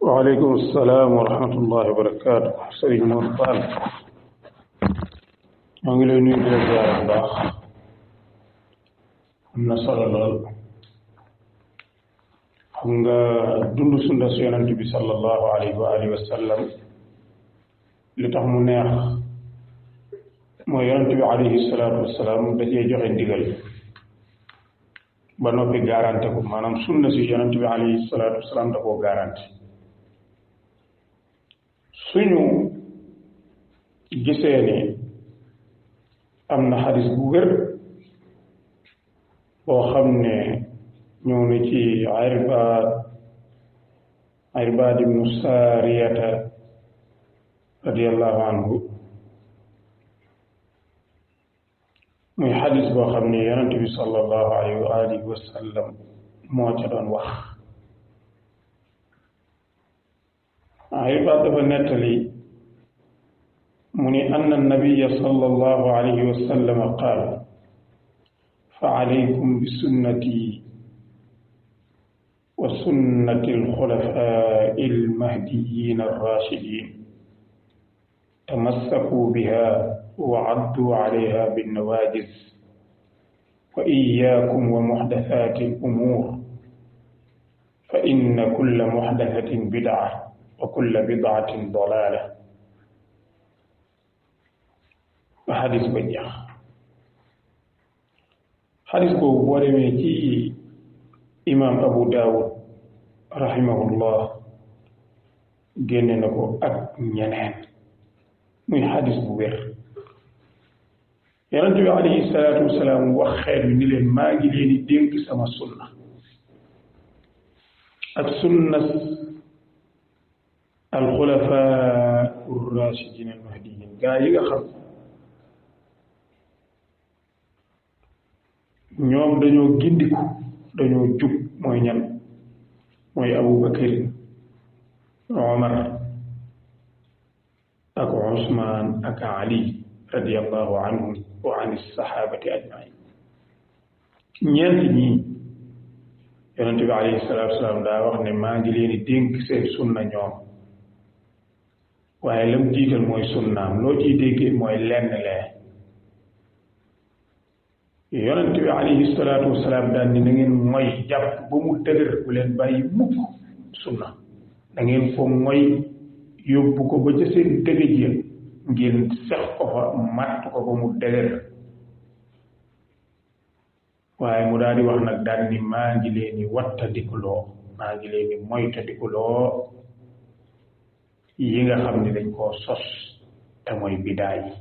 وعليكم السلام ورحمة الله وبركاته sëriñ Mor Fall maa ngi lay nuyu di la ziar bu baax am na solo lool xam nga dund sunna su yonent bi sallallahu alayhi wa alihi wa sallam li tax mu neex mooy yonent bi alayhi salaatu wasalaam da cee joxe ndigal ba noppi garanté ko maanaam sunna si yonent bi alayhi salaatu wasalaam da koo garanté suñu gisee ni am na xadis bu wér boo xam ne ñëw na ci Irbaad ibnu Saariyata radiyallahu anhu muy xadis boo xam ne yonent bi sallallahu alayhi wa alihi wa sallam moo ca doon wax Irbaad dafa nettali mu ni anna nabiya sallallahu alayhi wa sallam qaal fa alaykum bi sunnati wa sunnati alxulafai almahdiyin arrashidin tamassakuu biha wa addu alayha binnawajiz wa iyyakum wa muxdathati alumur fa inna kulla muxdathatin bid'a wa kulla bid'atin dalaala ba xadis ba jeex xadis boobu boo demee ci imaam Abu Daawud rahimahullah génne na ko ak ñeneen muy xadis bu wér yonent bi alayhi salaatu wasalaam wax xeet wi ni leen maa ngi leen di dénk sama sunna ak sunna alxulafaa urrashidin almahdiyin gaa yi nga xam ñoom dañoo gindiku dañoo jub mooy ñan mooy Abubakar Omar ak Usmaan ak Ali radiyallahu anhum wa an sahabati ajmain ñeent ñii yonente bi alayhi salaatu wasalaam daa wax ne maa ngi leen di dénk seen sunna ñoom waaye lam jiital mooy sunnaam loo ciy déggee mooy lenn lee yonent bi alayhi salaatu wasalaam daan ni na ngeen mooy jàpp ba mu dëgër bu leen bàyyi mukk sunna da ngeen ko mooy yóbbu ko ba ca seen dëgëj ya ngeen sex ko fa matt ko ba mu dëgër waaye mu daal di wax nag daan ni maa ngi leen di wattandikuloo maa ngi leen di moytandikuloo yi nga xam ne dañ koo sos te mooy bidaa yi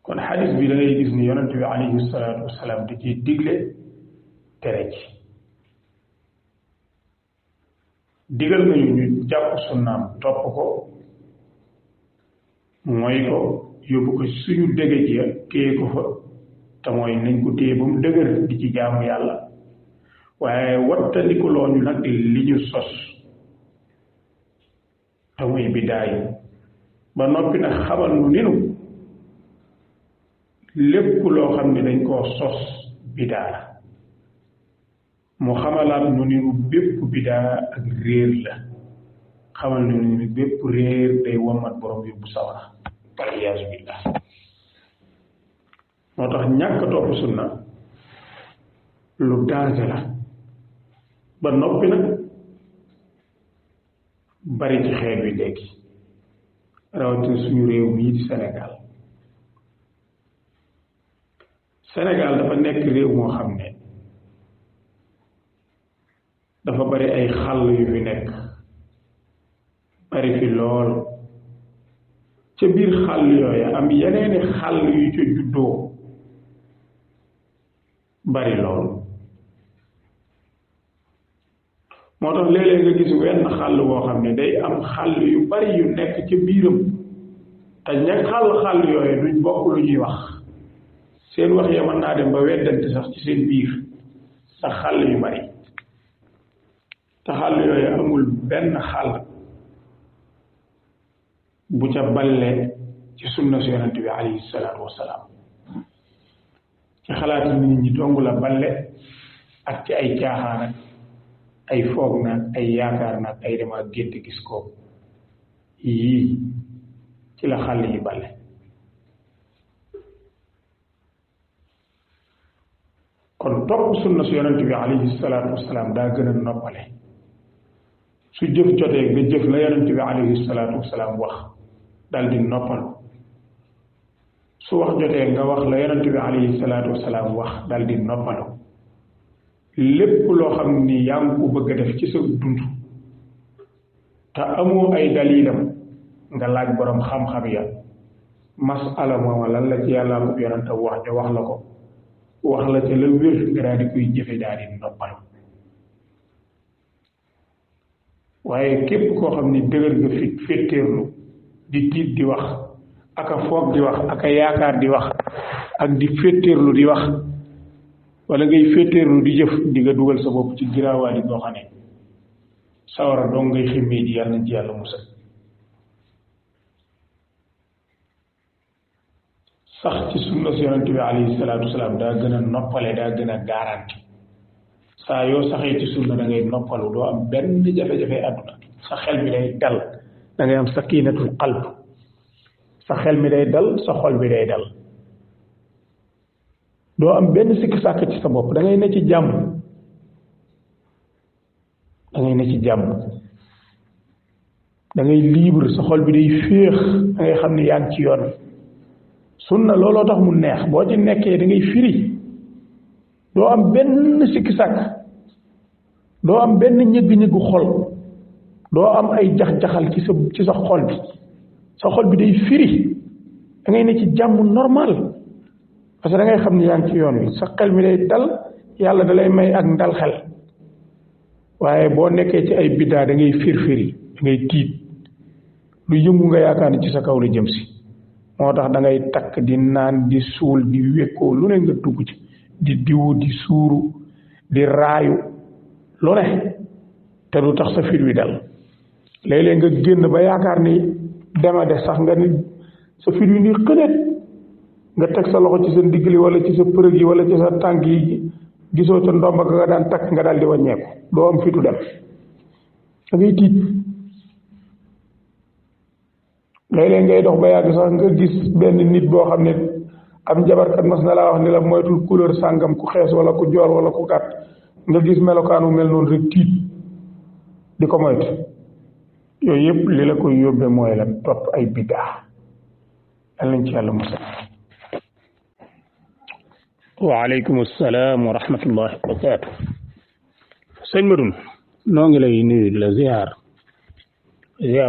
kon xadis bi da ngay gis ni yonent bi alayhi salaatu wasalaam da ciy digle tere ci digal nañu ñu jàpp sunnaam topp ko mooy ko yóbbu ko suñu dëgëj ya téye ko fa te mooy nañ ko téye ba mu dëgër di ci jaamu yàlla waaye wattandikuloo ñu nag li ñu sos te muy bidaa yi ba noppi nag xamal nu ninu lépp loo xam ne dañ koo sos bidaa la mu xamalaat nu ninu bépp bidaa ak réer la xamal nu ninu bépp réer day wommat borom yóbbu sawara wal iyaazu billah moo tax ñàkk topp sunna lu danger la ba noppi nag bari ci xeet wi léegi rawatina suñu réew mii di Sénégal dafa nekk réew moo xam ne dafa bari ay xàll yu fi nekk bari fi lool ca biir xàll yooya am yeneeni xàll yu ca juddoo bari lool moo tax léeg-léeg nga gis wenn xàll boo xam ne day am xàll yu bari yu nekk ca biiram te ña xàll yooya duñ bokk lu ñuy wax seen wax ya mën naa dem ba weddante sax ci seen biir sax xàll yu bari te xàll yooyu amul benn xàll bu ca balle ci sunna su yonent bi alayhi salaatu wasalaam ci xalaat nit ñi dong la balle ak ci ay caaxaan ak ay foog naag ay yaakaar naag ay dema gént gis ko yii ci la xàll yi bale kon topp sunna su yonent bi alayhi salaatu wasalaam daa gën a noppale su jëf jotee nga jëf la yonent bi alayhi salaatu wasalaam wax dal di noppalu su wax jotee nga wax la yonent bi alayhi salaatu wasalaam wax dal di noppalu lépp loo xam ni yaa ngi ko bëgg a def ci sa dund te amoo ay dalilam nga laaj borom xam-xam ya masala mooma lan la ci yàlla ko yonent wax te wax la ko wax la te la wér nga daal di koy jëfe daal di noppalu waaye képp koo xam ni dëgër nga fit féttéerlu di tiit di wax aka foog di wax aka yaakaar di wax ak di féttéerlu di wax wala ngay féttéerlu di jëf di nga dugal sa bopp ci giraawaali boo xam ne sawara dong ngay ximmee di yàlla ci yàlla musal sax ci sunna si yonente bi alayhi salaatu wasalaam daa gën a noppale daa gën a garanti saa yoo saxee ci sunna da ngay noppalu doo am benn jafe-jafe àdduna sa xel mi day dal da ngay am sakinatul qalb sa xel mi day dal sa xol bi day dal doo am benn sikk sàkk ci sa bopp da ngay ne ci jàmm da ngay ne ci jàmm da ngay libre sa xol bi day féex da ngay xam ne yaa ngi ci yoon sunna looloo tax mu neex boo ci nekkee da ngay firi doo am benn sikki sàkk doo am benn ñëgg-ñëggu xol doo am ay jax-jaxal ci sa xol bi sa xol bi day firi da ngay ne ci jàmm normal parce que da ngay xam ne yaa ngi ci yoon wi sa xel mi day dal yàlla da lay may ak ndal xel waaye boo nekkee ci ay biddaa da ngay firfiri da ngay tiit lu yëngu nga yaakaar ni ci sa kaw la jëm si moo tax da ngay takk di naan di suul di wékkoo lu ne nga dugg ci di diwu di suuru di raayu lu ne te du tax sa fit wi dal léeg-léeg nga génn ba yaakaar ni dema de sax nga ni sa fit wi ni xëneet nga teg sa loxo ci sa ndigli wala ci sa përëg yi wala ci sa tànk yi gisoo ca ndomba nga daan takk nga daal di wàññeeku doo am fitu dem da ngay tiit léeg-léeg ngay dox ba yàgg sax nga gis benn nit boo xam ne am njabarkat mas na laa wax ni la moytul couleur sàngam ku xees wala ku joor wala ku gàtt nga gis melokaanu mel noonu rek tiit di ko moytu yooyu yëpp li la koy yóbbee mooy la topp ay biddaa yal nañ ci yàlla musal waaleykum salaam wa rahmatullahi wa barakaatu sëñ Madoune noo ngi lay nuyu la ziar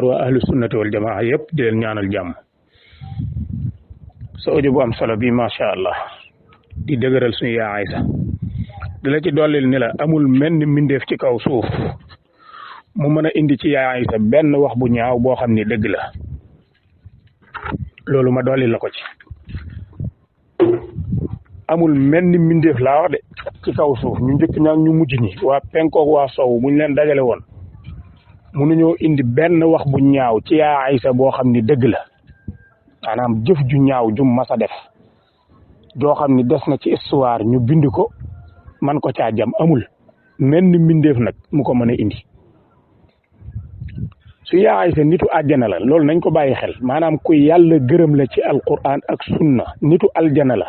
waa ahlu sunnati wal jamaa yëpp di leen ñaanal jàmm sa audio bu am solo bi macha allah di dëgëral suñu yaa Aysa di la ci dollil ni la amul menn mbindeef ci kaw suuf mu mën a indi ci yaa Aysa benn wax bu ñaaw boo xam ni dëgg la loolu ma dollil la ko ci amul menn mbindeef laa wax de ci kaw suuf ñu njëkk ñaag ñu mujj ñi waa penkook waa sow buñ leen dajale woon mënuñoo indi benn wax bu ñaaw ci yaa Aysa boo xam ni dëgg la maanaam jëf ju ñaaw ju mas a def joo xam ni des na ci histoire ñu bind ko man ko caa jam amul menn mbindeef nag mu ko mën a indi su yaa Aysa nitu àjjana la loolu nañ ko bàyyi xel maanaam ku yàlla gërëm la ci alquran ak sunna nitu aljana la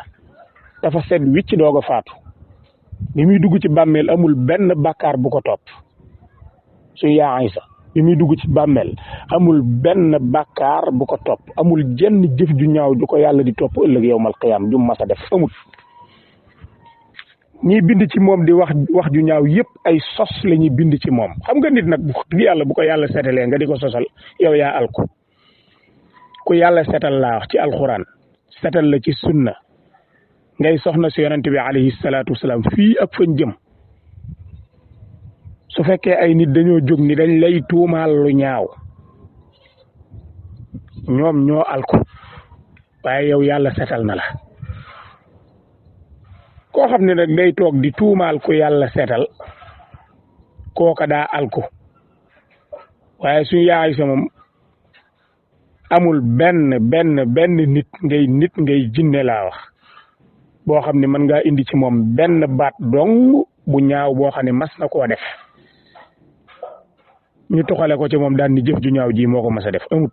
dafa set wicc doog a faatu bi muy dugg ci bàmmeel amul benn bàkkaar bu ko topp su yaa Aysa bi muy dugg ci bàmmeel amul benn bàkkaar bu ko topp amul jenn jëf ju ñaaw ju ko yàlla di topp ëllëg yowmal qiyaam ju mas a def amul ñiy bind ci moom di wax ju ñaaw yëpp ay sos la ñuy bind ci moom xam nga nit nag bu yàlla bu ko yàlla setalee nga di ko sosal yow yaa alku ku yàlla setal laa wax ci alxuraan setal la ci sunna ngay soxna si yonent bi alayhi salaatu wasalaam fii ak fañ jëm su fekkee ay nit dañoo jóg ni dañ lay tuumaal lu ñaaw ñoom ñoo alku waaye yow yàlla setal na la koo xam ne nag day toog di tuumaal ku yàlla setal kooka daa alku waaye suñu yaay sa moom amul benn nit ngay jinne laa wax boo xam ne mën ngaa indi ci moom benn baat dong bu ñaaw boo xam ne mas na koo def ñu toxale ko ci moom daan ni jëf ju ñaaw ji moo ko mas a def amut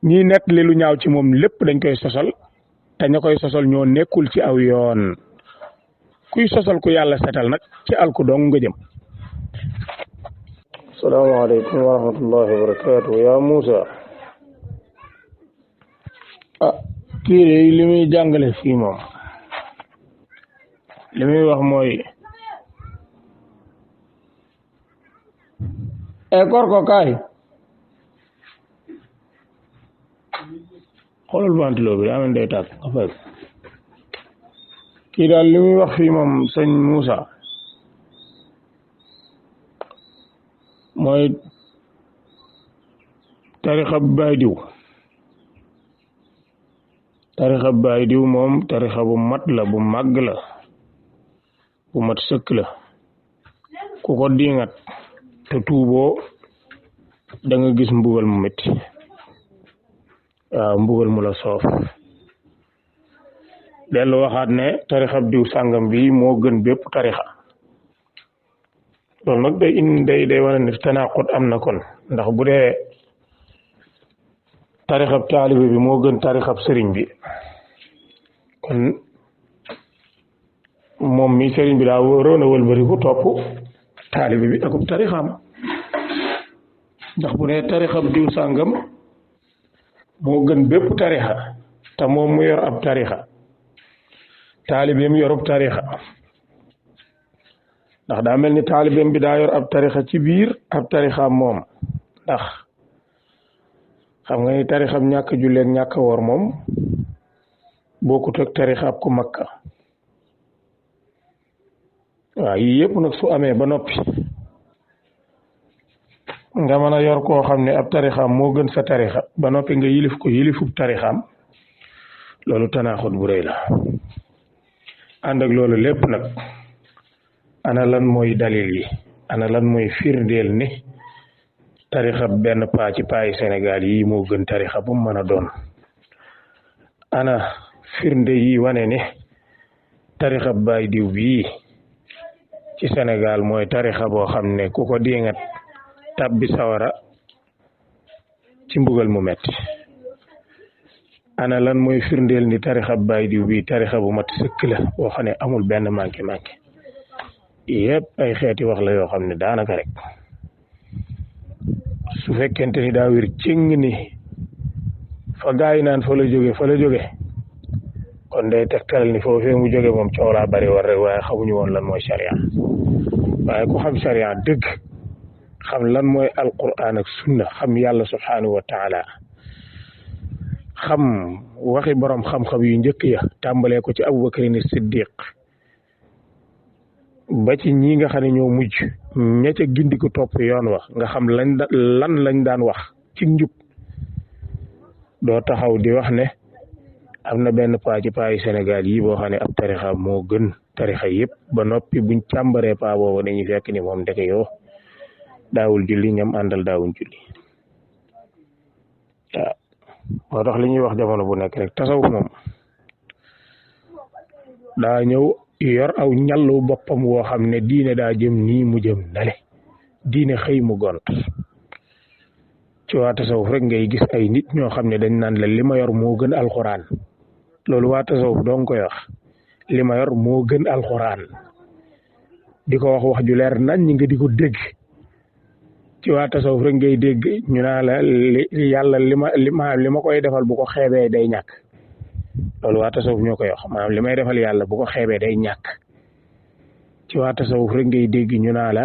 ñi nettali lu ñaaw ci moom lépp dañ koy sosal te ña koy sosal ñoo nekkul ci aw yoon kuy sosal ku yàlla setal nag ci alku dong nga jëm. salaamaaleykum wa rahmatullahi wa barakaatu yaa Moussa. kii de li muy jàngale fii moom li muy wax mooy Korko kaay xoolal ventilo bi daa mel day tàkk nga fay kii daal li muy wax fii moom sëñ Moussa mooy tarixa baay diw moom tarixa bu mat la bu màgg la bu mat sëkk la ku ko diingat te tuuboo da nga gis mbugal mu métti waaw mbugal mu la soof dellu waxaat ne tarixa diw sàngam bi moo gën bépp tarixa loolu nag day wane ne tanaqut am na kon ndax bu dee tarixab taalibe bi moo gën tarixab sëriñ bi kon moom mi sëriñ bi daa waroon a wëlbariku topp taalibe bi akub tarixam ndax bu dee tarixab diw sàngam moo gën bépp tarixa te moom mu yor ab tarixa taalibeem yorub tarixa ndax daa mel ni taalibeem bi daa yor ab tarixa ci biir ab tarixam moom ndax xam nga ni tarixam ñàkk julleeg ñàkk woor moom bokkut ak tarixab ku makka waaw yii yëpp nag su amee ba noppi nga mën a yor koo xam ne ab tarixam moo gën sa tarixa ba noppi nga yilif ko yilifub tarixam loolu tanaaxut bu rëy la ànd ak loolu lépp nag ana lan mooy dalil yi ana lan mooy firndeel ni tarixa benn paa ci paayi Sénégal yi moo gën tarixa bu mu mën a doon ana firnde yi wane ne tarixa baay diw bii ci Sénégal mooy tarixa boo xam ne ku ko diingat tabbi sawara ci mbugal mu metti ana lan mooy firndeel ni tarixa baay diw bii tarixa bu mat sëkk la boo xam ne amul benn manqué yëpp ay xeeti wax la yoo xam ne daanaka rek su fekkente ni daa wér cëng ni fa gaay naan fa la jóge kon day tegtal ni foofee mu jóge moom coow laa bari war rek waaye xamuñu woon lan mooy sharia waaye ku xam sharia dëgg xam lan mooy alquran ak sunna xam yàlla subhanahu wa taala xam waxi borom xam-xam yu njëkk ya tàmbalee ko ci Abubakar Siddiq ba ci ñi nga xam ne ñoo mujj ña ca gindi ko topp yoon wax nga xam lan lañ daan wax ci njub doo taxaw di wax ne am na benn paa ci paayi Sénégal yi boo xam ne ab tarixa moo gën tarixa yëpp ba noppi buñ càmbaree paa boobu dañuy fekk ni moom ndeke yoo daawul julli ñam àndal daawuñ julli waaw moo tax li ñuy wax jamono bu nekk rek tasawuf moom daa ñëw yor aw ñallu boppam woo xam ne diine daa jëm nii mu jëm nale diine xëy mu gont ci waa tasawuf rek ngay gis ay nit ñoo xam ne dañ naan la li ma yor moo gën alxuraan loolu waa tasawuf doo nga koy wax li ma yor moo gën alxuraan di ko wax ju leer nañ ñi nga di ko dégg ci waa tasawuf rek ngay dégg ñu naa la yàlla li ma koy defal bu ko xeebee day ñàkk loolu waa tasawuf ñoo koy wax maanaam li may defal yàlla bu ko xeebee day ñàkk ci waa tasawuf rek ngay dégg ñu naa la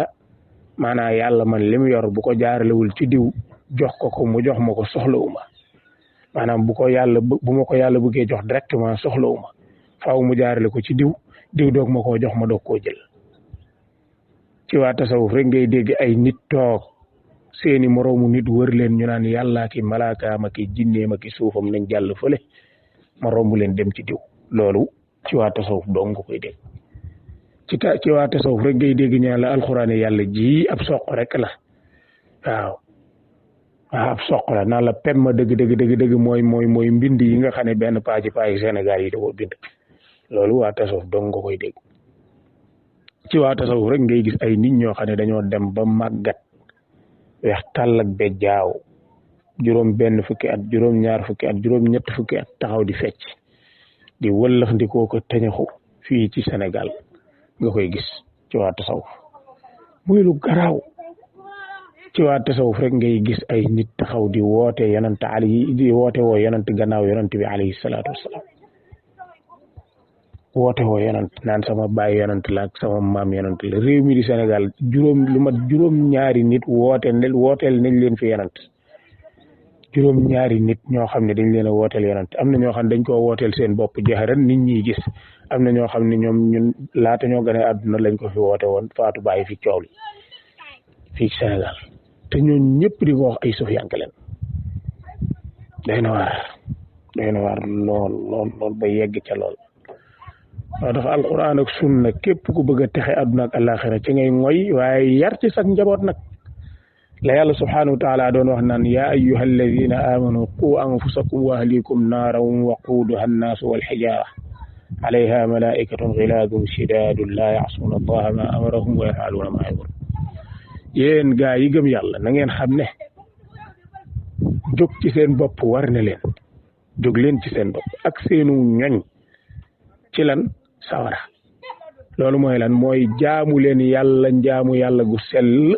maanaam yàlla man li mu yor bu ko jaaralewul ci diw jox ko mu jox ma ko soxlawuma maanaam bu ma ko yàlla bëggee jox directement soxlawuma faaw mu jaarale ko ci diw doog ma koo jox ma doog koo jël ci waa tasawuf rek ngay dégg ay nit toog seeni moroomu nit wër leen ñu naan yàllaa ki malaakaama ki jinneema ki suufam nañ jàll fële ma romb leen dem ci diw loolu ci waa tasawuf dong nga koy dégg ci waa tasawuf rek ngay dégg ñaan la alxuraane yàlla ji ab soq rek la waaw ab soq la naan la pem ma dëgg mooy mbind yi nga xam ne benn paa ci paa yi Sénégal yi da koo bind loolu waa tasawuf dong nga koy dégg ci waa tasawuf rek ngay gis ay nit ñoo xam ne dañoo dem ba màggat weex tàll ak be jaaw juróom benn fukki at juróom ñaar fukki at juróom ñett fukki at taxaw di fecc di wëllax ndikoo ko teñaxu fii ci Sénégal nga koy gis ci waa tasawuf muy lu garaaw. ci waa tasawuf rek ngay gis ay nit taxaw di woote yonent ali di woote woo yonent gannaaw yonent bi alayhi salaatu wasalaam woote woo yonent naan sama baay yonent la ak sama maam yonent la réew mi di Sénégal lu mat juróom ñaari nit wooteel nañ leen fi yonent juróom ñaari nit ñoo xam ne dañ leen a wooteel yonent am na ñoo xam ne dañ koo wooteel seen bopp jaxaran nit ñi gis am na ñoo xam ne ñoom ñun laata ñoo gën a àdduna lañ ko fi woote woon faatu bàyyi fi coow li fii Sénégal te ñooñu ñëpp di ko wax ay sufiyanke leen day na waar lool ba yegg ca lool waaw dafa alquran ak sunna képp ku bëgg a texe àdduna ak àllaaxira ci ngay ngoy waaye yar ci sax njaboot nag la yàlla subhanahu wa taala doon wax naan yaa ayyuha alladina amanu qu anfusakum wa ahlikum naaran waquuduha annaasu walxijaara alayha malaikatun gilaadun shidaadun laa yacsuuna allaha ma amarahum wa yafaluuna ma yamurun yéen gaa yi gëm yàlla na ngeen xam ne jóg ci seen bopp war na leen jóg leen ci seen bopp ak seenu ñoñ ci lan sawara loolu mooy lan mooy jaamu leen yàlla njaamu yàlla gu sell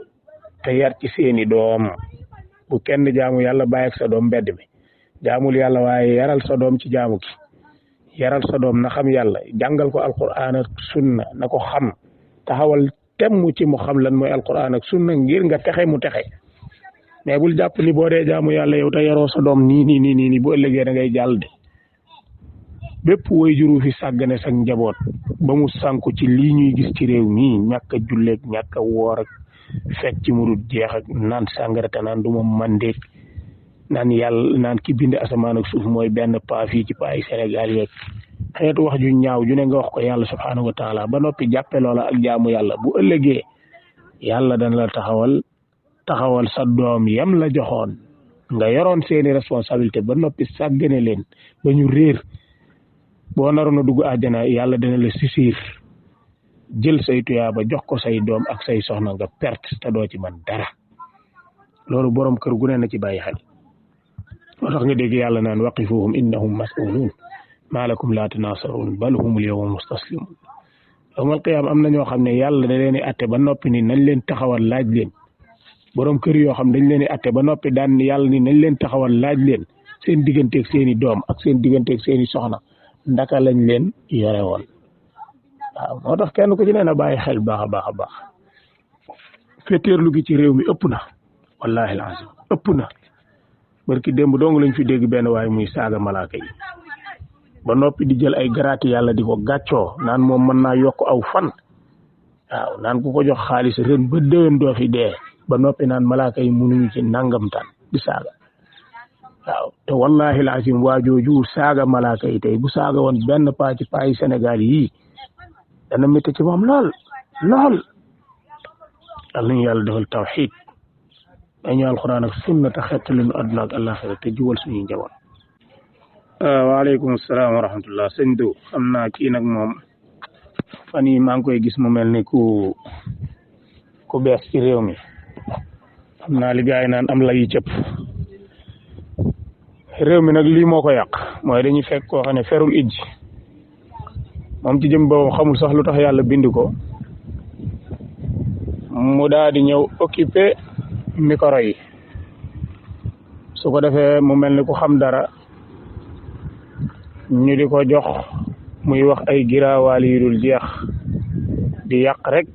te yar ci seeni doom bu kenn jaamu yàlla bàyyi ak sa doom mbedd mi jaamul yàlla waaye yaral sa doom ci jaamu ki yaral sa doom na xam yàlla jàngal ko alquran ak sunna na ko xam taxawal temm ci mu xam lan mooy alquran ak sunna ngir nga texe mu texe mais bul jàpp ni boo dee jaamu yàlla yow te yaroo sa doom nii bu ëllëgee da ngay jàll de bépp way juru fi sàggane sa njaboot ba mu sànku ci lii ñuy gis ci réew mii ñàkk a julleeg ñàkk a woor ak fecc ci mu dul jeex ak naan sàngarata naan du ma mandeeg naan yàlla naan ki bind asamaan ak suuf mooy benn paa fii ci paa yi Sénégal yeeg xeetu wax ju ñaaw ju ne nga wax ko yàlla subhaanahu wa taala ba noppi jàppe loola ak jaamu yàlla bu ëllëgee yàlla dana la taxawal sa doom yam la joxoon nga yoroon seeni responsabilité ba noppi sàggane leen ba ñu réer boo naroon a dugg àjjana yàlla dana la sisir jël say tuyaaba jox ko say doom ak say soxna nga perte te doo ci man dara loolu borom kër gu ne na ci bàyyi xel moo tax nga dégg yàlla naan waqifuhum innahum mas'uluun maa lakum laa tanaasaruun bal humul yawma mustaslimuun yawmal qiyaama am na ñoo xam ne yàlla da leen di atte ba noppi ni nañ leen taxawal laaj leen borom kër yoo xam dañ leen di atte ba noppi daan yàlla ni nañ leen taxawal laaj leen seen digganteeg seeni doom ak seen digganteeg seeni soxna ndaka lañ leen yore woon waaw moo tax kenn ku ci nee na bàyyi xel baax a baax fetteerlu gi ci réew mi ëpp na wallahi alazim ëpp na barki démb dong lañ fi dégg benn waaye muy saaga malaaka yi ba noppi di jël ay garaati yàlla di ko gàccoo naan moom mën naa yokk aw fan waaw naan ku ko jox xaalis ren ba déwén doo fi dee ba noppi naan malaaka yi mënuñu ci nangamtaan di saaga waaw te wallahi alazim waajooju saaga malaaka yi tey bu saaga woon benn paa ci paa yi Sénégal yii dana métti ci moom lool yal nañu yàlla defal tawxiid dañu alxuraan ak sunna te xettali nu àdduna ak àllaaxira te jubal suñuy njaboot. waaleykum salaam wa rahmatullah sëñ Dow xam naa kii nag moom fan yii maa ngi koy gis mu mel ni ku bees ci réew mi xam naa li gars yi naan am la yi cëpp réew mi nag lii moo ko yàq mooy dañuy fekk koo xam ne ferul ijji moom ci jëm boobu xamul sax lu tax yàlla bind ko mu daal di ñëw occupé micro yi su ko defee mu mel ni ku xam dara ñu di ko jox muy wax ay giraawaal yu dul jeex di yàq rek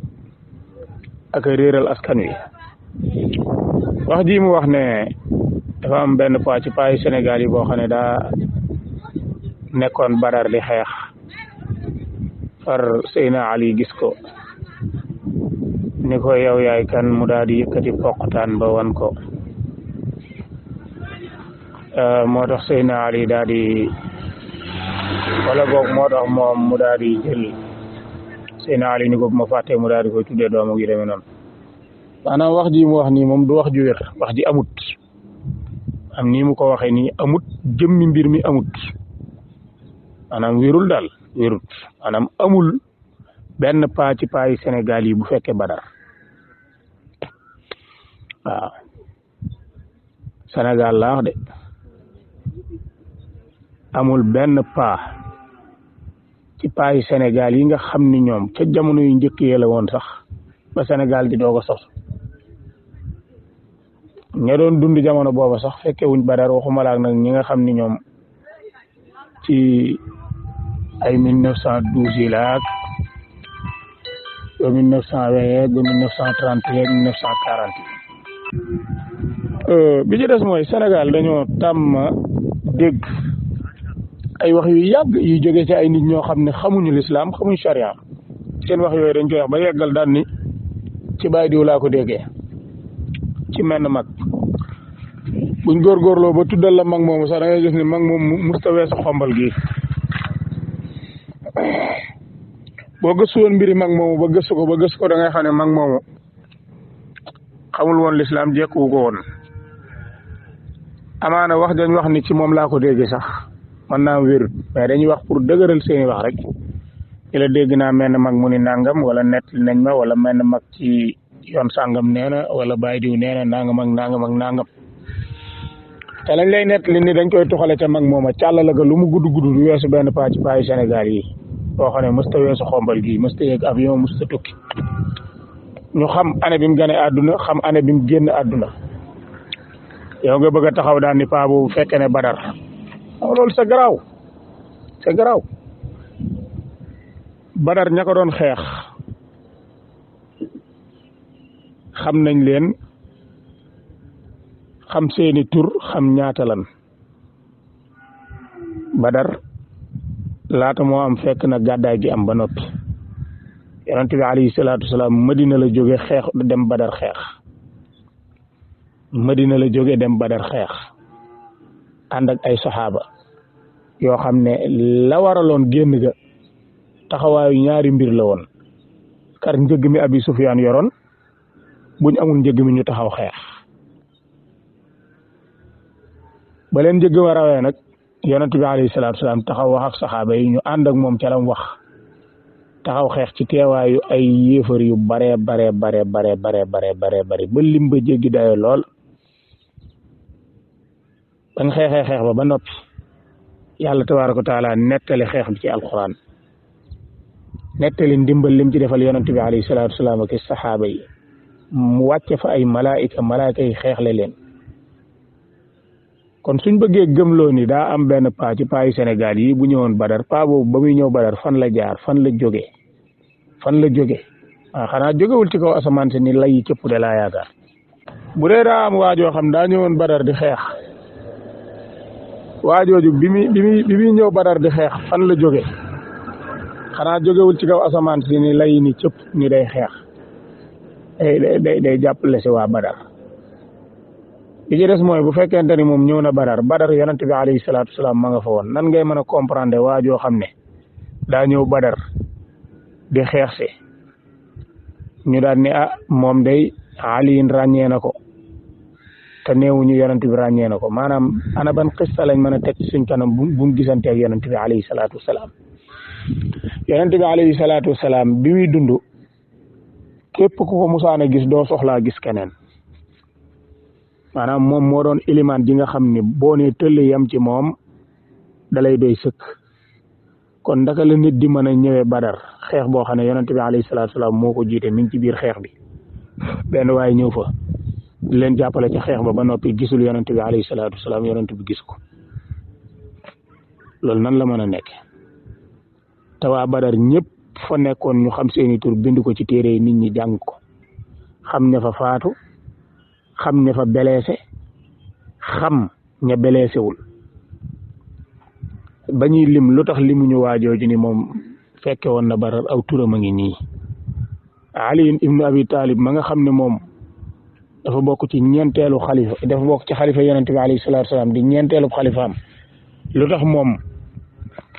ak réeral askan wi wax ji mu wax ne dafa am benn paa ci paa yi Sénégal yi boo xam ne daa nekkoon Badar di xeex far Seyna Ali gis ko ni ko yow yaay kan mu daal di yëkkati poqtaan ba wan ko moo tax Seyna Ali daal di wala boog moo tax moom mu daal di jël Seyna Ali ni ko bu ma fàttee mu daal di koy tuddee doomu gi demee noonu maanaam wax ji mu wax nii moom du wax ju wér wax ji amut am nii mu ko waxee nii amut jëmmi mbir mi amut maanaam wérul daal wérut maanaam amul benn paa ci paa yi Sénégal yi bu fekkee Badar waaw Sénégal laa wax de amul benn paa ci paa yi Sénégal yi nga xam ni ñoom ca jamono yu njëkk yi la woon sax ba Sénégal di doog a sos ña doon dund jamono booba sax fekke wuñ Badar waxuma laak nag ñi nga xam ni ñoom ci ay 1912 yi laak ba 1920 ba 1930 yeeg 1940 bi ci des mooy Sénégal dañoo tàmm dégg ay wax yu yàgg yu jóge ci ay nit ñoo xam ne xamuñu lislaam xamuñu charia seen wax yooyu dañ koy wax ba yeggal daal ni ci bàyyi diw laa ko déggee ci menn mag buñ góorgóorloo ba tuddal la mag moomu sax da ngay gis ni mag moom musta weesu xombal gi boo gëstu woon mbiri mag moomu ba gëstu ko da ngay xam ne mag moomu xamul woon lislaam jekkuwu ko woon amaana wax dañ wax ni ci moom laa ko déggee sax mën naa wérut mais dañuy wax pour dëgëral seeni wax rek ci la dégg naa menn mag mu ni nangam wala nettali nañ ma wala menn mag ci yoon sàngam nee na wala bàyyi diw nee na nangam ak nangam ak nangam te lañ lay nettali ni dañ koy tuxale ca mag mooma càllala ga lu mu gudd du weesu benn paa ci paayu Sénégal yi boo xam ne mësta weesu xombal gi mësta yéeg avion mësta tukki ñu xam année bi mu gane àdduna xam année bi mu génn àdduna yow nga bëgg a taxaw daan ni paa boobu fekke ne Badar loolu c'est grave Badar ña ko doon xeex xam nañ leen xam seeni tur xam ñaata lan Badar laata moo am fekk na gàddaay gi am ba noppi yonent bi alayhi salaatu wasalaam Madina la jóge xeex dem Badar xeex Madina la jóge dem Badar xeex ànd ak ay saxaaba yoo xam ne la waraloon génn ga taxawaayu ñaari mbir la woon kar njëgg mi Abi Sufyaan yoroon buñ amul njëgg mi ñu taxaw xeex ba leen njëgg ma rawee nag yonent bi alayhi salaatu wasalaam taxaw wax ak saxaaba yi ñu ànd ak moom ca lam wax taxaw xeex ci teewaayu ay yéefar yu bare ba lim ba jéggi dayo lool bañ xeexee xeex ba noppi yàlla tabaaraka wa taala nettali xeex bi ci alquran nettali ndimbal lim ci defal yonent bi alayhi salaatu wasalaam ak saxaaba yi mu wàcce fa ay malaayika yi xeexle leen kon suñ bëggee gëmloo ni daa am benn paa ci paa yu Sénégal yi bu ñëwoon Badar paa boobu ba muy ñëw Badar fan la jaar fan la jóge waaw xanaa jógewul ci kaw asamaan si ni lay cëpp de laa yaakaar bu dee daa am waajoo xam daa ñëwoon Badar di xeex waajooju bi muy ñëw Badar di xeex fan la jóge xanaa jógewul ci kaw asamaan si ni lay ni cëpp ni day xeex day jàppale si waa Badar li ci des mooy bu fekkente ni moom ñëw na Badar yonent bi alayhi salaatu wasalaam ma nga fa woon nan ngay mën a comprendre waajoo xam ne daa ñëw Badar di xeex si ñu daan ne moom day Ali ràññee na ko te néewuñu yonent bi ràññee na ko maanaam ana ban xista lañ mën a teg suñ kanam buñ gisante ak yonent bi alayhi salaatu wasalaam yonent bi alayhi salaatu wasalaam bi muy dund képp ku ko musaan a gis doo soxlaa gis keneen maanaam moom moo doon ilimaan ji nga xam ne boo nee tëll yam ci moom dalay doy sëkk kon ndaka la nit di mën a ñëwee Badar xeex boo xam ne yonent bi alayhi salaatu wasalaam moo ko jiite mi ngi ci biir xeex bi benn waaye ñëw fa di leen jàppale ci xeex ba noppi gisul yonent bi alayhi salaatu wasalaam yonent bi gis ko loolu nan la mën a nekk te waa Badar ñëpp fa nekkoon ñu xam seeni tur bind ko ci téere yi nit ñi jàng ko xam ña fa faatu xam ña fa beleese xam ña beleesewul ba ñuy lim lu tax limuñu waajooju ni moom fekke woon na Badar aw turam a ngi nii Ali ibnu Abi Talib ma nga xam ne moom dafa bokk ci ñeenteelu xalifa dafa bokk ci xalifa yonent bi alayhi salaatu wasalaam di ñeenteelu xalifaam lu tax moom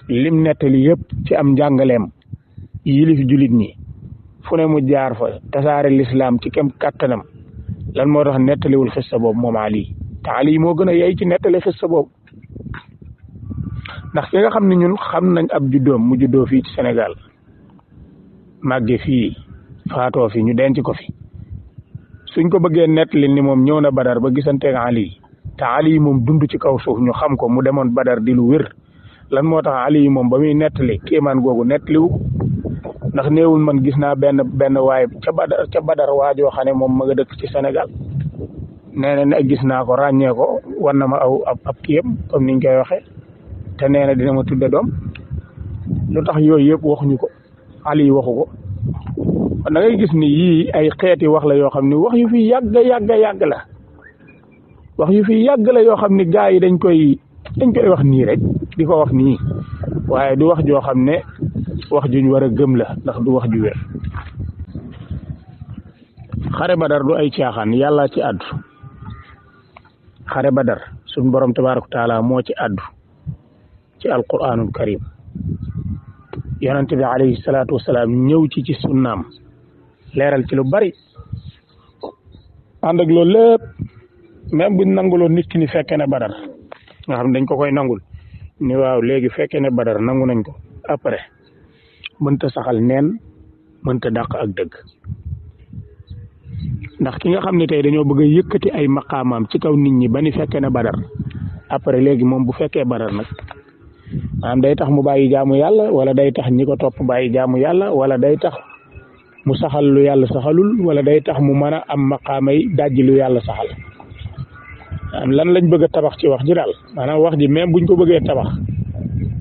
lim nettali yëpp ci am njàngaleem yilif julit ñi fu ne mu jaar fa tasaare lislaam ci kem kàttanam lan moo tax nettaliwul xissa boobu moom Ali te Ali moo gën a yey ci nettali xissa boobu ndax ki nga xam ne ñun xam nañ ab juddoom mu juddoo fii ci Sénégal màgge fii faatoo fi ñu denc ko fi suñ ko bëggee nettali ni moom ñëw na Badar ba gisanteeg Ali te Ali moom dund ci kaw suuf ñu xam ko mu demoon Badar di lu wér lan moo tax Ali moom ba muy nettali kéemaan googu nettaliwu ndax néewul man gis naa benn waaye ca Badar waajoo xam ne moom ma nga dëkk ci Sénégal nee na gis naa ko ràññee ko war na ma ab kiyam comme niñ koy waxee te nee na dina ma tudde doom lu tax yooyu yëpp waxuñu ko Ali waxu ko da ngay gis ni yii ay xeeti wax la yoo xam ni wax yu fi yàgg la wax yu fi yàgg la yoo xam ni gaa yi dañ koy wax nii rek di ko wax nii waaye du wax joo xam ne wax juñ war a gëm la ndax du wax ju wér. xare Badar du ay caaxaan yàlla ci àddu xare Badar suñ borom tabaaraka taala moo ci àddu ci alquranul karim yonente bi alayhi salaatu wasalaam ñëw ci sunnaam leeral ci lu bari ànd ak loolu lépp même buñ nanguloon nit ki ni fekke ne Badar nga xam dañ ko koy nangul ni waaw léegi fekke ne Badar nangu nañ ko après mënta saxal neen mënta dàq ak dëgg ndax ki nga xam ne tey dañoo bëgg a yëkkati ay maqaamaam ci kaw nit ñi ba ni fekke ne Badar après léegi moom bu fekkee Badar nag maanaam day tax mu bàyyi jaamu yàlla wala day tax ñi ko topp bàyyi jaamu yàlla wala day tax mu saxal lu yàlla saxalul wala day tax mu mën a am maqaamay dajji lu yàlla saxal lan lañ bëgg a tabax ci wax ji daal maanaam wax ji même buñ ko bëggee tabax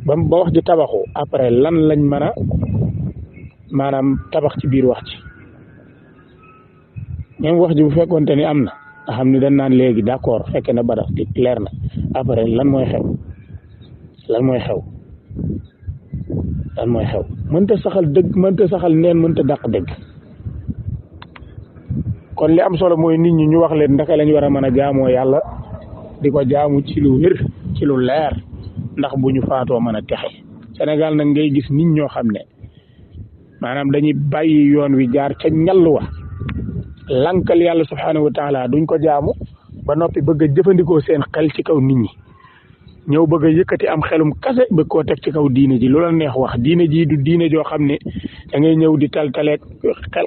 ba wax ji tabaxu après lan lañ mën a maanaam tabax ci biir wax ji même wax ji bu fekkoonte ni am na nga xam ni dañ naan léegi d'accord fekke na Badar leer na après lan mooy xew mënta saxal dëgg mënta saxal neen mënta dàq dëgg kon li am solo mooy nit ñi ñu wax leen ndaka lañ war a mën a jaamoo yàlla di ko jaamu ci lu wér ci lu leer ndax bu ñu faatoo mën a texe Sénégal nag ngay gis nit ñoo xam ne maanaam dañuy bàyyi yoon wi jaar ca ñall wa lankal yàlla subhaanahu wa taala duñ ko jaamu ba noppi bëgg a jëfandikoo seen xel ci kaw nit ñi ñëw bëgg a yëkkati am xelum kase bëgg koo teg ci kaw diine ji lu la neex wax diine ji du diine joo xam ne da ngay ñëw di taltaleeg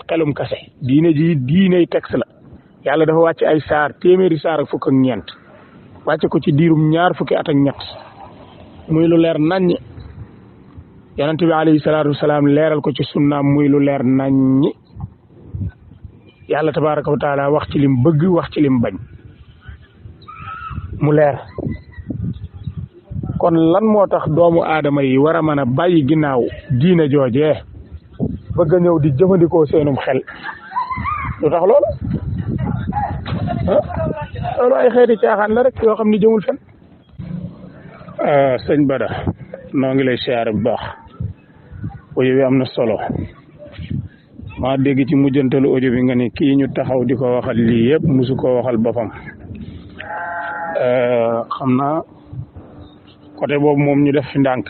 xelum kase diine ji diiney texte la yàlla dafa wàcc ay saar téeméeri saar ak fukk ak ñeent wàcce ko ci diirum ñaar fukki at ak ñett muy lu leer naññ yonente bi alayhi salaatu wasalaam leeral ko ci sunnaam muy lu leer naññ yàlla tabaraka wa taala wax ci lim bëgg wax ci lim bañ mu leer kon lan moo tax doomu aadama yi war a mën a bàyyi ginnaaw diine joojee bëgg a ñëw di jëfandikoo seenum xel lu tax loolu loolu ay xeeti caaxaan la rek yoo xam ni jëmul fen sëñ Bada noo ngi lay siyaare bu baax audio bi am na solo maa dégg ci mujjantalu audio bi nga ni kii ñu taxaw di ko waxal lii yëpp musu koo waxal boppam xam naa côté boobu moom ñu def fi ndànk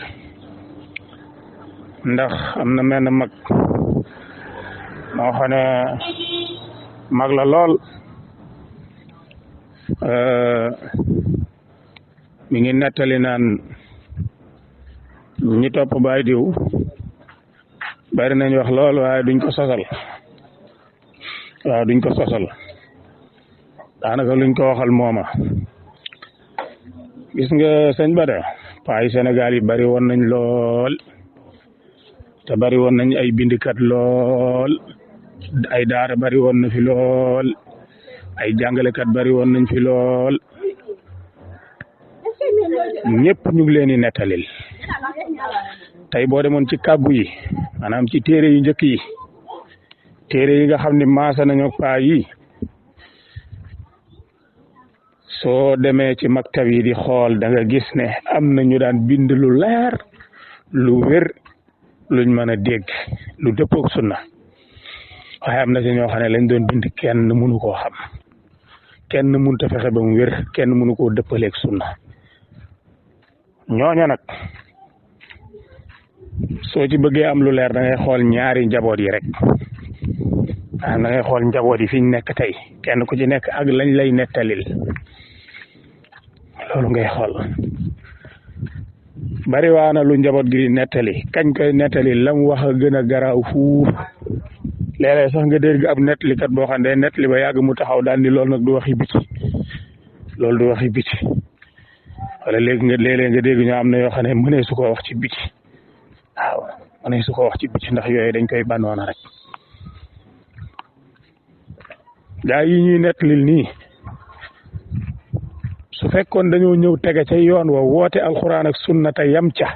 ndax am na menn mag moo xam ne mag la lool mi ngi nettali naan ñi topp baay diw bari nañ wax lool waaye duñ ko sosal daanaka luñ ko waxal mooma gis nga sëñ Bada paay Sénégal yi bari woon nañ lool te bari woon nañ ay bindikat lool ay daara bari woon na fi lool ay jàngalekat bari woon nañ fi lool ñëpp ñu ngi leen di nettalil tey boo demoon ci kàggu yi maanaam ci téere yu njëkk yi téere yi nga xam ne maasa nañu paa yi soo demee ci maktab yi di xool da nga gis ne am na ñu daan bind lu leer lu wér luñ mën a dégg lu dëppook sunna waaye am na ci ñoo xam ne lañ doon bind kenn mënu koo xam kenn mënut a fexe ba mu wér kenn mënu koo dëppaleeg sunna ñooña nag soo ci bëggee am lu leer da ngay xool ñaari njaboot yi rek da ngay xool njaboot yi fi ñu nekk tey kenn ku ci nekk ak lañ lay nettalil loolu ngay xool bari waa na lu njaboot gi di nettali kañ koy nettali lam wax a gën a garaaw fuuf léeg-léeg sax nga dégg ab nettalikat boo xam ne nettali ba yàgg mu taxaw daal ni loolu nag du waxi biti loolu du waxi biti wala léeg-léeg nga dégg ñoo am na yoo xam ne mënee su ko wax ci biti waaw mënee su ko wax ci biti ndax yooyu dañ koy banoona rek gaa yi ñuy nettalil nii su fekkoon dañoo ñëw tege ca yoon wa woote alxuraan ak sunna te yam ca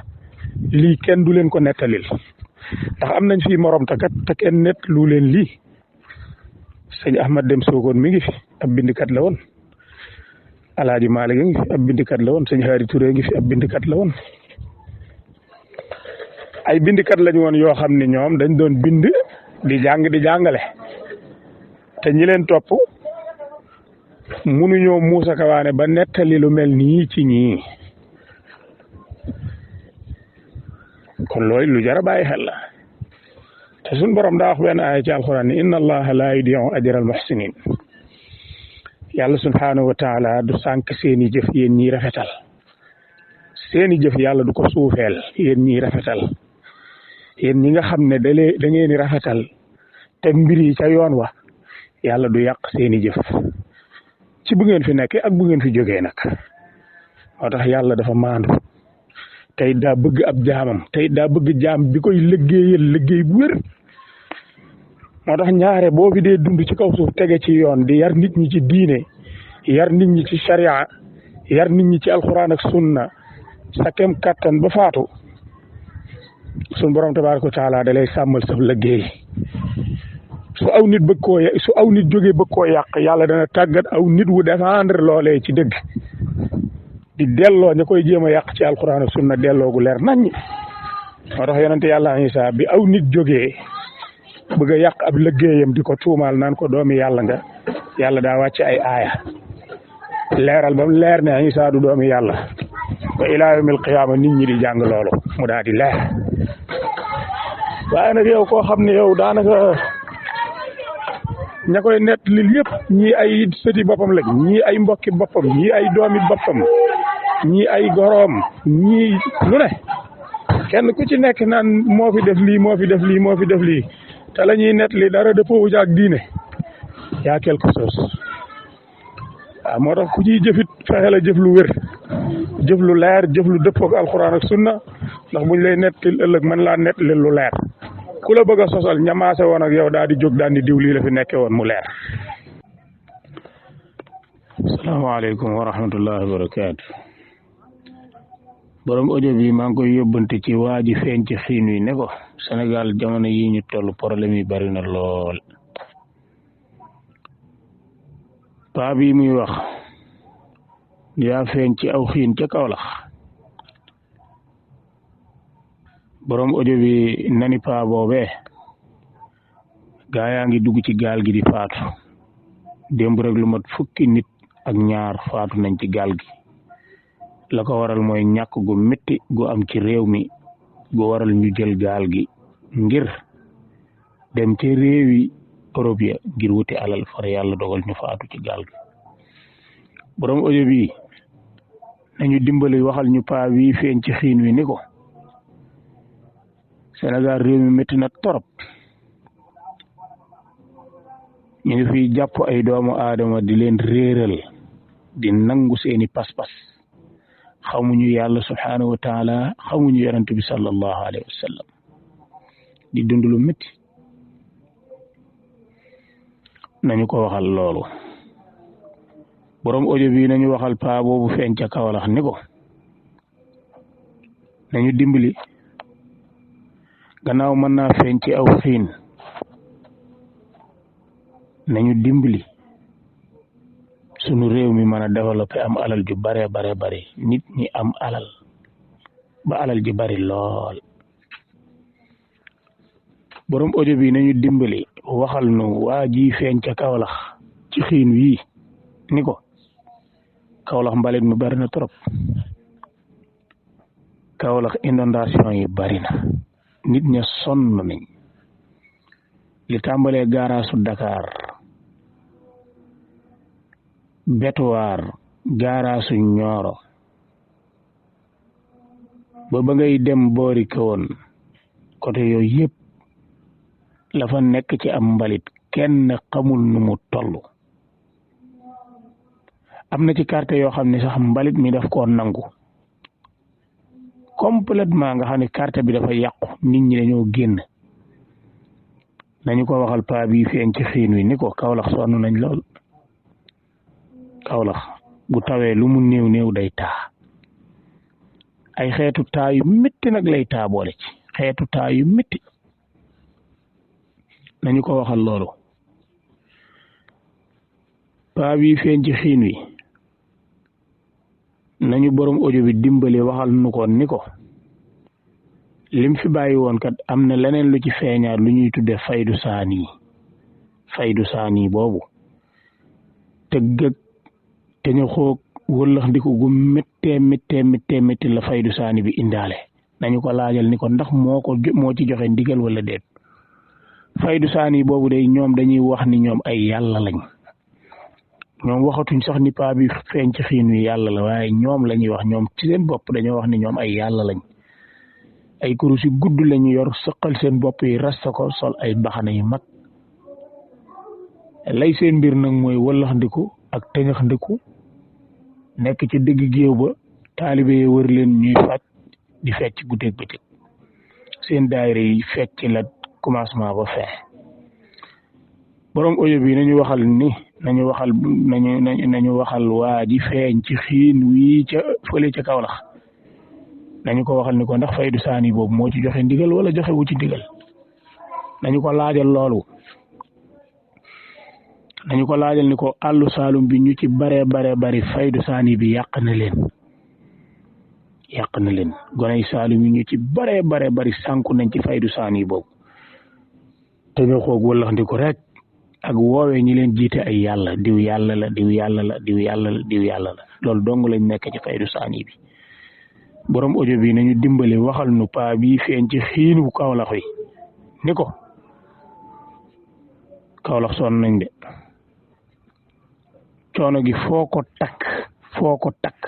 lii kenn du leen ko nettalil ndax am nañ fii morom te kat te kenn nett lu leen lii sëñ Ahmad Dem Sokone mi ngi fi ab bindikat la woon Alaaji Maalik ngi fi ab bindikat la woon sëñ Haari Touré ngi fi ab bindikat la woon ay bindikat lañu woon yoo xam ne ñoom dañ doon bind di jàng di jàngale te ñi leen topp munuñoo muusa kawaane ba nettali lu mel nii ci ñii kon loolu lu jar a bàyyi xel la te suñ borom daa wax benn aaya ci alxuraan ni inna allaha laa yudii'u ajra al muhsinin yàlla subhaanahu wa taala du sànq seeni jëf yéen ñii rafetal seeni jëf yàlla du ko suufeel yéen ñii rafetal yéen ñi nga xam ne da ngeen di rafetal te mbir yi ca yoon wa yàlla du yàq seeni jëf ci bu ngeen fi nekkee ak bu ngeen fi jógee nag moo tax yàlla dafa maandu tey daa bëgg ab jaamam tey daa bëgg jaam bi koy liggéeyal liggéey bu wér moo tax ñaare boo fi dee dund ci kaw suuf tege ci yoon di yar nit ñi ci diine yar nit ñi ci sharia yar nit ñi ci alxuraan ak sunna sa kem kattan ba faatu sun borom tabaaraka wa taala da lay sàmmal sa liggéey su aw nit jógee bëgg koo yàq yàlla dana tàggat aw nit wu défendre loolee ci dëgg di delloo ña koy jéem a yàq ci alxuraan ak sunna delloo gu leer naññ moo tax yonente yàlla Isaa bi aw nit jógee bëgg a yàq ab liggéeyam di ko tuumaal naan ko doomi yàlla nga yàlla daa wàcce ay aaya leeral ba mu leer ne Isaa du doomi yàlla ba ilaa yawmil qiyaama nit ñi di jàng loolu mu daal di leer waaye nag yow koo xam ne yow daanaka ña koy nett lil yëpp ñii ay sëti boppam lañ ñii ay mbokki boppam ñii ay doomi boppam ñii ay goroom ñii lu ne kenn ku ci nekk naan moo fi def lii moo fi def lii moo fi def lii te la ñuy nett li dara dëppoo ak diine yaa quelque chose waaw moo tax ku ciy jëfit fexe la jëf lu wér jëf lu leer jëf lu dëppoo ak alxuraan ak sunna ndax buñ lay nettali ëllëg mën laa nettali lu leer ku la bëgg a sosal ñamaase woon ak yow daal di jóg daal di diw lii la fi nekkee woon mu leer. asalaamaaleykum wa rahmatullahi wa barakaatu. borom audio bi maa ngi koy yóbbante ci waa ji feeñ ci xiin wi ne ko Sénégal jamono yi ñu toll problème yi bari na lool. paa bi muy wax yaa feeñ ci aw xiin ca Kawlax borom audio bi nani paa boobee gaa yaa ngi dugg ci gaal gi di faatu démb rek lu mat fukki nit ak ñaar faatu nañ ci gaal gi la ko waral mooy ñàkk gu métti gu am ci réew mi gu waral ñu jël gaal gi ngir dem ci réewi Europe ya ngir wuti alal far yàlla dogal ñu faatu ci gaal gi borom audio bi nañu dimbali waxal ñu paa wi feeñ ci xiin wi ni ko Sénégal réew mi métti na torop ñu ngi fiy jàpp ay doomu aadama di leen réeral di nangu seeni pas-pas xamuñu yàlla subhaanahu wa taala xamuñu yonent bi sallallahu alayhi wa sallam di dund lu métti nañu ko waxal loolu borom audio bi nañu waxal paa boobu feeñ ca Kawlax ni ko nañu dimbali gannaaw mën naa feeñ ci aw xiin nañu dimbali sunu réew mi mën a développé am alal ju bare bare nit ñi am alal ba alal ji bari lool borom audio bi nañu dimbali waxal nu waa ji feeñ ca Kawlax ci xiin wii ni ko Kawlax mbalit mi bari na trop Kawlax inondation yi bari na nit ña sonn nañ li tàmbalee gaaraasu Dakar Betuwaar gaaraasu Ñooro ba ngay dem boori Kawoon côté yooyu yëpp la fa nekk ci am mbalit kenn xamul nu mu toll am na ci quartier yoo xam ne sax mbalit mi daf koo nangu complètement nga xam ne quartier bi dafa yàqu nit ñi dañoo génn nañu ko waxal paa bi feeñ ci xiin wi ni ko Kaolack sonn nañ lool Kaolack bu tawee lu mu néew néew day taa ay xeetu taa yu métti nag lay taa boole ci xeetu taa yu métti nañu ko waxal loolu paa bi feeñ ci xiin wi nañu borom audio bi dimbali waxal nu ko ni ko lim fi bàyyi woon kat am na leneen lu ci feeñaat lu ñuy tudde faydu saani boobu tëggëg te ñu xoog wëllax ndiku gu méttee la faydu saani bi indaale nañu ko laajal ni ko ndax moo ci joxe ndigal wala déet faydu saani boobu day ñoom dañuy wax ni ñoom ay yàlla lañ ñoom waxatuñ sax ni paa bi feeñ ci xiin wi yàlla la waaye ñoom la ñuy wax ñoom ci seen bopp dañoo wax ni ñoom ay yàlla lañ ay kurus yu gudd lañu yor sëqal seen bopp yi rasta ko sol ay baxana yu mag lay seen mbir nag mooy wëllax ndiku ak tëñax ndiku nekk ci digg géew ba taalibe yi wër leen ñuy fàcc di fecc guddeeg bëccëg seen daayira yi fecc la commencement ba fin borom audio bi nañu waxal waa ji feeñ ci xiin wii ca fële ca Kaolack nañu ko waxal ni ko ndax faydu saani boobu moo ci joxe ndigal wala joxe wu ci ndigal nañu ko laajal loolu nañu ko laajal ni ko àllu saalum bi ñu ci bare bari faydu saani bi yàq na leen goney saalum yi ñu ci bare bari sànku nañ ci faydu saani boobu te ñoo xoog wallax ndi ko rek ak woowee ñi leen jiite ay yàlla diw yàlla la loolu dong lañ nekk ci faydu saani bi borom audio bi nañu dimbali waxal nu paa bi feeñ ci xiinu Kaolack wi ni ko Kaolack sonn nañ de coono gi foo ko takk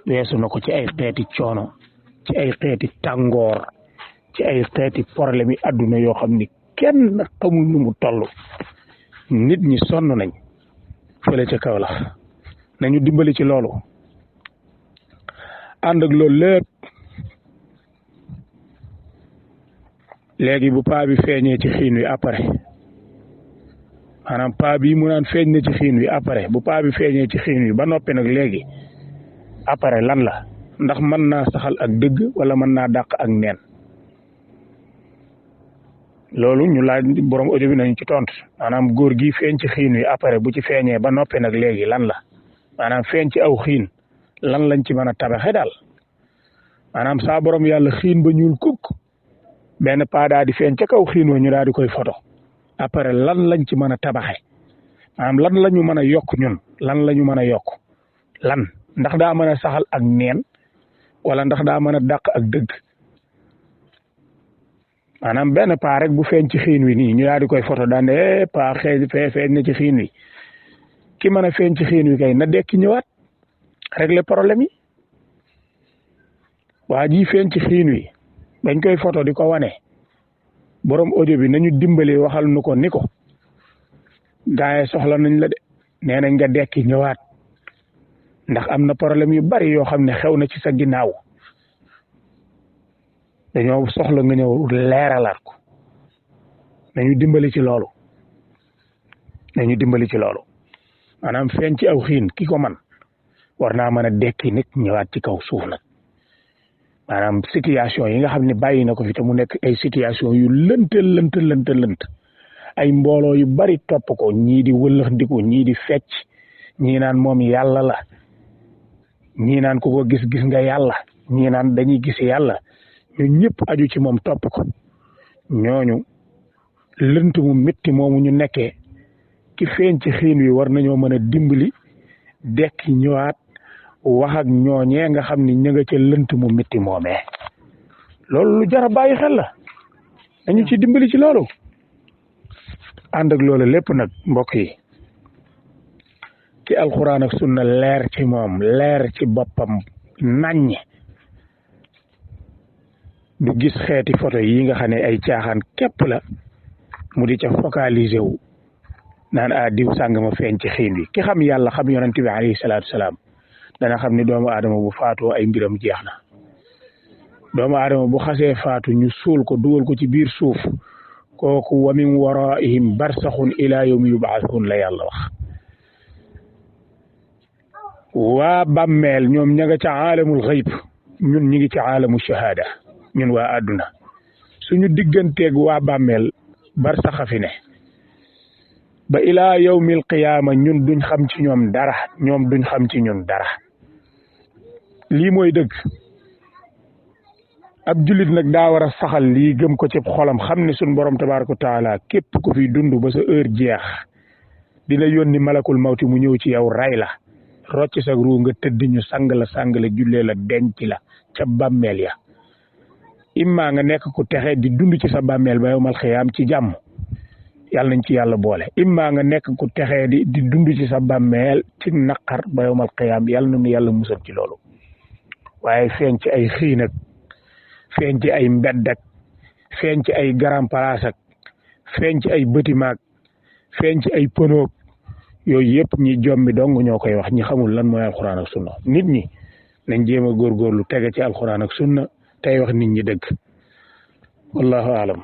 weesu na ko ci ay xeeti coono ci ay xeeti tàngoor ci ay xeeti problème yi àdduna yoo xam ni kenn xamul nu mu toll nit ñi sonn nañ fële ca Kaolack nañu dimbali ci loolu ànd ak loolu lépp léegi bu paa bi feeñee ci xiin wi après maanaam paa bi mu naan feeñ na ci xiin wi après bu paa bi feeñee ci xiin wi ba noppi nag léegi après lan la ndax mën naa saxal ak dëgg wala mën naa dàq ak neen loolu ñu laaj borom audio bi nañu ci tontu maanaam góor gi feeñ ci xiin wi après bu ci feeñee ba noppi nag léegi lan la maanaam feeñ ci aw xiin lan lañ ci mën a tabaxe daal maanaam saa borom yàlla xiin ba ñuul kukk benn paa daa di feeñ ca kaw xiin wa ñu daal di koy foto après lan lañ ci mën a tabaxe maanaam lan la ñu mën a yokk ñun lan la ñu mën a yokk lan ndax daa mën a saxal ak neen wala ndax daa mën a dàq ak dëgg maanaam benn paa rek bu feeñ ci xiin wi nii ñu daal di koy foto daan ne paa feeñ na ci xiin wi ki mën a feeñ ci xiin wi kay na dekki ñëwaat régler problème yi waa ji feeñ ci xiin wi dañ koy photo di ko wane borom audio bi nañu dimbali waxal nu ko ni ko gaaye soxla nañ la de nee nañ nga dekki ñëwaat ndax am na problème yu bari yoo xam ne xew na ci sa ginnaaw dañoo soxla nga ñëw leeralaat ko nañu dimbali ci loolu maanaam feeñ ci aw xiin ki ko man war naa mën a dekki nit ñëwaat ci kaw suuf nag maanaam situation yi nga xam ne bàyyi na ko fi te mu nekk ay situation yu lënt ay mbooloo yu bari topp ko ñii di wëllëx ndiku ñii di fecc ñii naan moom yàlla la ñii naan ku ko gis nga yàlla ñii naan dañuy gis yàlla ñu ñëpp aju ci moom topp ko ñooñu lënt mu métti moomu ñu nekkee ki feeñ ci xiin wi war nañoo mën a dimbali dekki ñëwaat wax ak ñooñee nga xam ni ña nga ca lënt mu métti moomee loolu lu jar a bàyyi xel la dañu ci dimbali ci loolu ànd ak loolu lépp nag mbokk yi ki alxuraan ak sunna leer ci moom leer ci boppam naññ du gis xeeti photo yi nga xam ne ay caaxaan képp la mu di ca focaliser wu naan diw sàngama feeñ ci xiin wi ki xam yàlla xam yonent bi alayhi salaatu salaam dana xam ni doomu aadama bu faatoo ay mbiram jeex na doomu aadama bu xasee faatu ñu suul ko dugal ko ci biir suuf kooku wa min waraihim barsaxun ila yawmi yubaasuun la yàlla wax waa bàmmeel ñoom ña nga ca aalamul xayb ñun ñi ngi ci aalamu shahada ñun waa àdduna suñu digganteeg waa bàmmeel barsaxa fi ne ba ilaa yawmil qiyaama ñun duñ xam ci ñoom dara ñoom duñ xam ci ñun dara lii mooy dëgg ab jullit nag daa war a saxal lii gëm ko ci xolam xam ne suñ borom tabaaraka wa taala képp ku fi dund ba sa heure jeex dina yónni malakul mawti mu ñëw ci yow ray la rocc sa ruu nga tëdd ñu sang la jullee la denc la ca bàmmeel ya imma nga nekk ku texe di dund ci sa bàmmeel ba yawmal xiyaam ci jàmm yàlla nañ ci yàlla boole imma nga nekk ku texe di dund ci sa bàmmeel ci naqar ba yawmal xiyaam yàlla nañu yàlla musal ci loolu waaye feeñ ci ay xiin ak feeñ ci ay mbedd ak feeñ ci ay grand place ak feeñ ci ay bâtiment feeñ ci ay pënoog yooyu yëpp ñi jommi dong ñoo koy wax ñi xamul lan mooy alxuraan ak sunna nit ñi nañ jéem a góorgóorlu tege ci alxuraan ak sunna tey wax nit ñi dëgg wallahu aalam